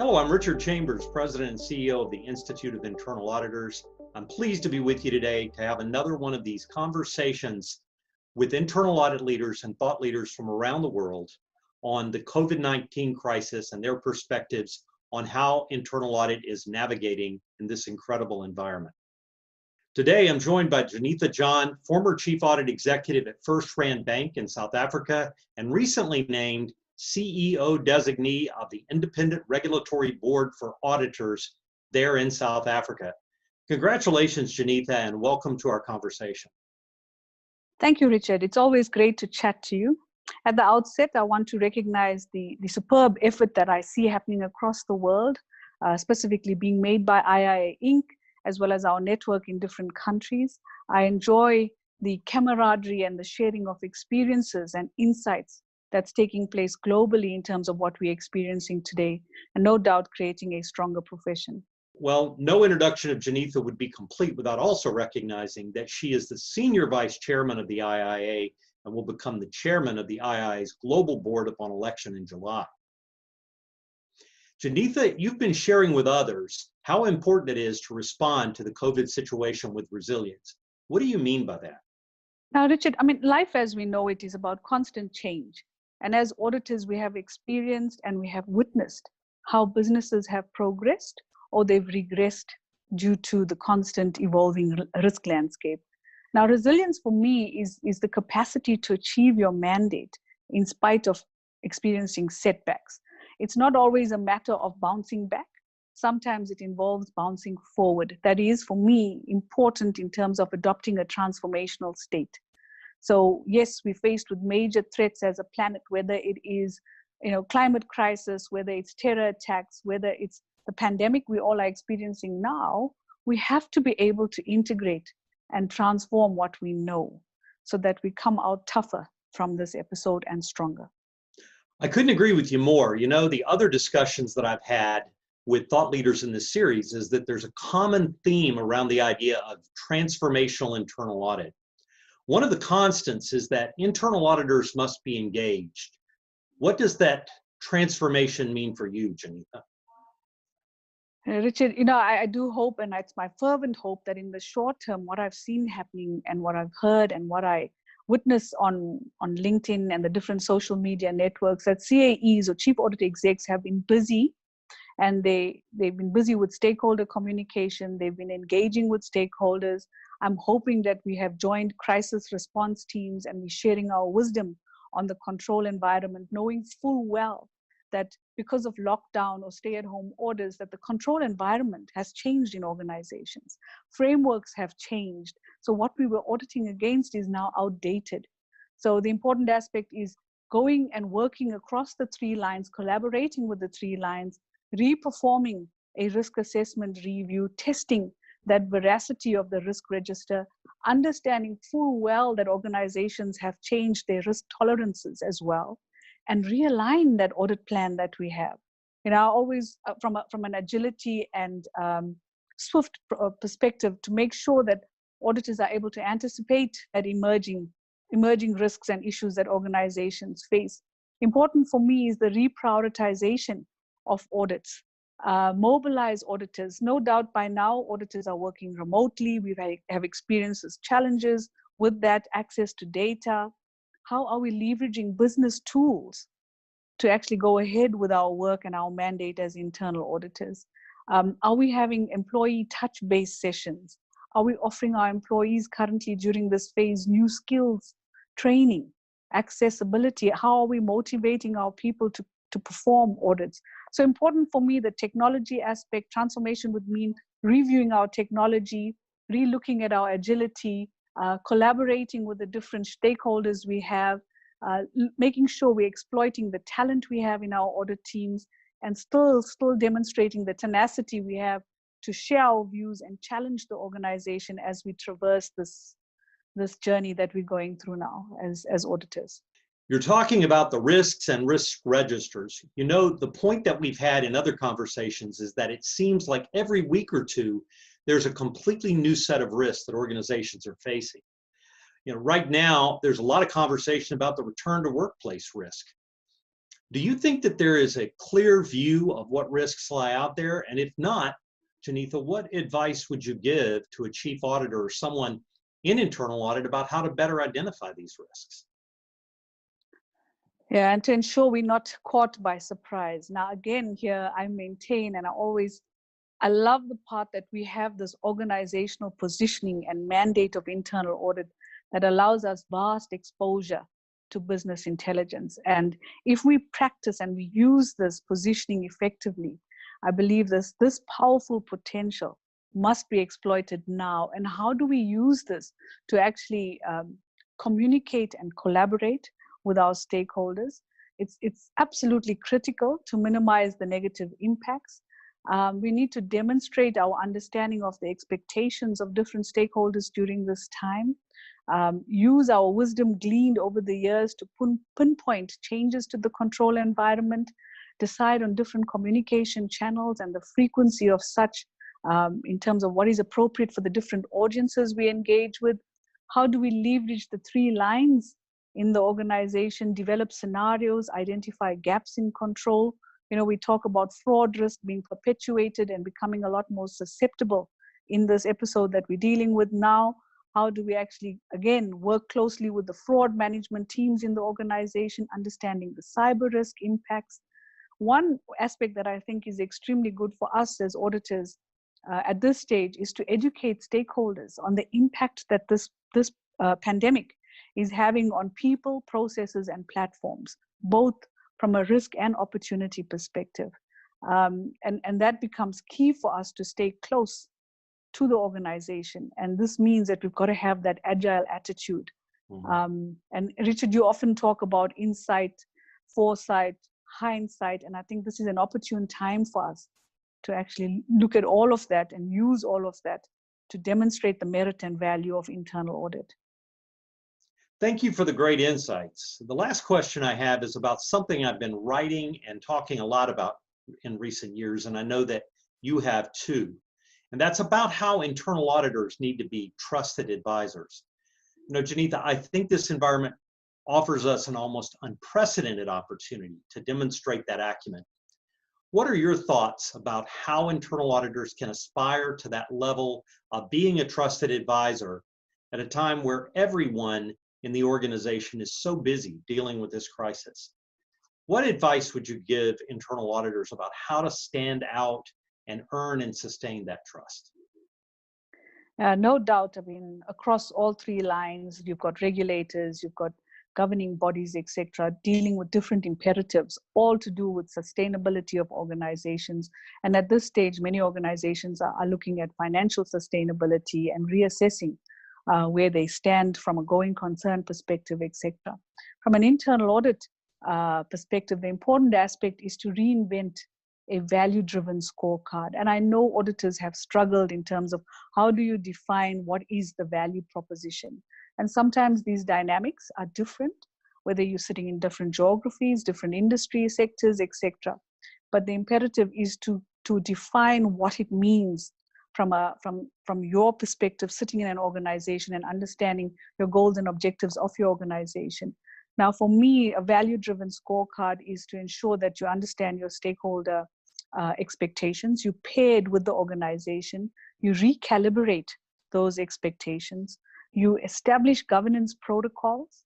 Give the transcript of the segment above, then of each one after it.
Hello, I'm Richard Chambers, President and CEO of the Institute of Internal Auditors. I'm pleased to be with you today to have another one of these conversations with internal audit leaders and thought leaders from around the world on the COVID-19 crisis and their perspectives on how internal audit is navigating in this incredible environment. Today, I'm joined by Jenitha John, former Chief Audit Executive at FirstRand Bank in South Africa, and recently named CEO designee of the Independent Regulatory Board for Auditors there in South Africa. Congratulations, Jenitha, and welcome to our conversation. Thank you, Richard. It's always great to chat to you. At the outset, I want to recognize the superb effort that I see happening across the world, specifically being made by IIA Inc., as well as our network in different countries. I enjoy the camaraderie and the sharing of experiences and insights that's taking place globally in terms of what we're experiencing today, and no doubt creating a stronger profession. Well, no introduction of Jenitha would be complete without also recognizing that she is the Senior Vice Chairman of the IIA and will become the Chairman of the IIA's Global Board upon election in July. Jenitha, you've been sharing with others how important it is to respond to the COVID situation with resilience. What do you mean by that? Now, Richard, life as we know it is about constant change. And as auditors, we have experienced and we have witnessed how businesses have progressed or they've regressed due to the constant evolving risk landscape. Now, resilience for me is the capacity to achieve your mandate in spite of experiencing setbacks. It's not always a matter of bouncing back. Sometimes it involves bouncing forward. That is, for me, important in terms of adopting a transformational state. So yes, we're faced with major threats as a planet, whether it is climate crisis, whether it's terror attacks, whether it's the pandemic we all are experiencing now. We have to be able to integrate and transform what we know so that we come out tougher from this episode and stronger. I couldn't agree with you more. You know, the other discussions that I've had with thought leaders in this series is that there's a common theme around the idea of transformational internal audit. One of the constants is that internal auditors must be engaged. What does that transformation mean for you, Jenitha? Richard, I do hope, and it's my fervent hope, that in the short term, what I've seen happening and what I've heard and what I witness on LinkedIn and the different social media networks, that CAEs or Chief Audit Execs have been busy, and they've been busy with stakeholder communication. They've been engaging with stakeholders. I'm hoping that we have joined crisis response teams and we're sharing our wisdom on the control environment, knowing full well that because of lockdown or stay-at-home orders, that the control environment has changed in organizations. Frameworks have changed. So what we were auditing against is now outdated. So the important aspect is going and working across the three lines, collaborating with the three lines, reperforming a risk assessment review, testing that veracity of the risk register, understanding full well that organizations have changed their risk tolerances as well, and realign that audit plan that we have. Always from an agility and swift perspective, to make sure that auditors are able to anticipate that emerging risks and issues that organizations face. Important for me is the reprioritization of audits. Mobilize auditors. No doubt by now, auditors are working remotely. We have experienced challenges with that, access to data. How are we leveraging business tools to actually go ahead with our work and our mandate as internal auditors? Are we having employee touch-based sessions? Are we offering our employees currently during this phase new skills, training, accessibility? How are we motivating our people to perform audits? So important for me, the technology aspect. Transformation would mean reviewing our technology, re-looking at our agility, collaborating with the different stakeholders we have, making sure we're exploiting the talent we have in our audit teams, and still demonstrating the tenacity we have to share our views and challenge the organization as we traverse this journey that we're going through now as auditors. You're talking about the risks and risk registers. The point that we've had in other conversations is that it seems like every week or two, there's a completely new set of risks that organizations are facing. Right now, there's a lot of conversation about the return to workplace risk. Do you think that there is a clear view of what risks lie out there? And if not, Jenitha, what advice would you give to a chief auditor or someone in internal audit about how to better identify these risks? Yeah, and to ensure we're not caught by surprise. Now, again, here I maintain, and I love the part that we have this organizational positioning and mandate of internal audit that allows us vast exposure to business intelligence. And if we practice and we use this positioning effectively, I believe this powerful potential must be exploited now. And how do we use this to actually communicate and collaborate with our stakeholders? It's absolutely critical to minimize the negative impacts. We need to demonstrate our understanding of the expectations of different stakeholders during this time. Use our wisdom gleaned over the years to pinpoint changes to the control environment, decide on different communication channels and the frequency of such in terms of what is appropriate for the different audiences we engage with. How do we leverage the 3 lines in the organization, develop scenarios, identify gaps in control? We talk about fraud risk being perpetuated and becoming a lot more susceptible in this episode that we're dealing with now. How do we actually, again, work closely with the fraud management teams in the organization, understanding the cyber risk impacts? One aspect that I think is extremely good for us as auditors at this stage is to educate stakeholders on the impact that this pandemic is having on people, processes, and platforms, both from a risk and opportunity perspective. And that becomes key for us to stay close to the organization. And this means that we've got to have that agile attitude. Mm-hmm. And Richard, you often talk about insight, foresight, hindsight, and I think this is an opportune time for us to actually look at all of that and use all of that to demonstrate the merit and value of internal audit. Thank you for the great insights. The last question I have is about something I've been writing and talking a lot about in recent years, and I know that you have too. And that's about how internal auditors need to be trusted advisors. Jenitha, I think this environment offers us an almost unprecedented opportunity to demonstrate that acumen. What are your thoughts about how internal auditors can aspire to that level of being a trusted advisor at a time where everyone in the organization is so busy dealing with this crisis? What advice would you give internal auditors about how to stand out and earn and sustain that trust? No doubt. I mean, across all 3 lines, you've got regulators, you've got governing bodies, etc., dealing with different imperatives, all to do with sustainability of organizations. And at this stage, many organizations are looking at financial sustainability and reassessing where they stand from a going concern perspective, etc. From an internal audit perspective, the important aspect is to reinvent a value-driven scorecard. And I know auditors have struggled in terms of how do you define what is the value proposition. And sometimes these dynamics are different, whether you're sitting in different geographies, different industry sectors, etc. But the imperative is to define what it means from your perspective, sitting in an organization and understanding your goals and objectives of your organization. Now, for me, a value-driven scorecard is to ensure that you understand your stakeholder expectations, you pair it with the organization, you recalibrate those expectations, you establish governance protocols.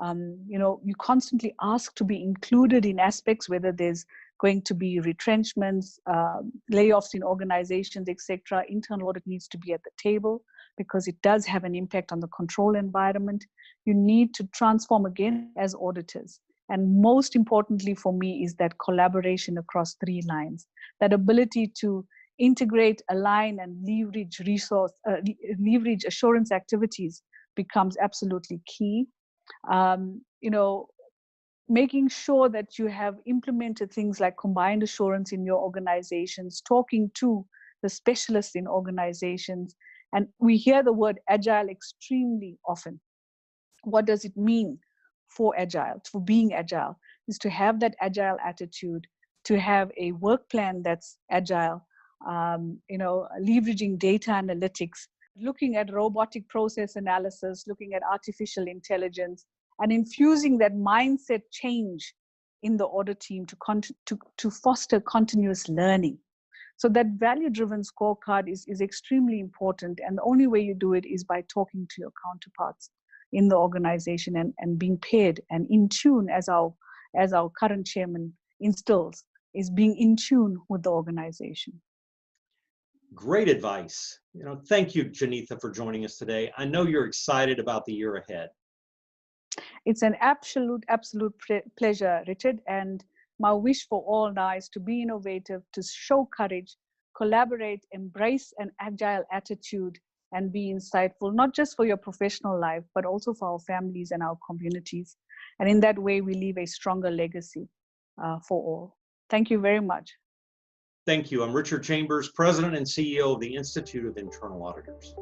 You constantly ask to be included in aspects, whether there's going to be retrenchments, layoffs in organizations, etc. Internal audit needs to be at the table because it does have an impact on the control environment. You need to transform again as auditors. And most importantly for me is that collaboration across 3 lines, that ability to integrate, align, and leverage assurance activities becomes absolutely key. Making sure that you have implemented things like combined assurance in your organizations, talking to the specialists in organizations. And we hear the word agile extremely often. What does it mean for agile, for being agile? Is to have that agile attitude, to have a work plan that's agile, leveraging data analytics, looking at robotic process analysis, looking at artificial intelligence, and infusing that mindset change in the audit team to foster continuous learning. So that value-driven scorecard is extremely important. And the only way you do it is by talking to your counterparts in the organization and being paired and in tune, as our current chairman instills, is being in tune with the organization. Great advice. Thank you, Jenitha, for joining us today. I know you're excited about the year ahead. It's an absolute pleasure, Richard. And my wish for all now is to be innovative, to show courage, collaborate, embrace an agile attitude, and be insightful, not just for your professional life, but also for our families and our communities. And in that way, we leave a stronger legacy for all. Thank you very much. Thank you. I'm Richard Chambers, President and CEO of the Institute of Internal Auditors.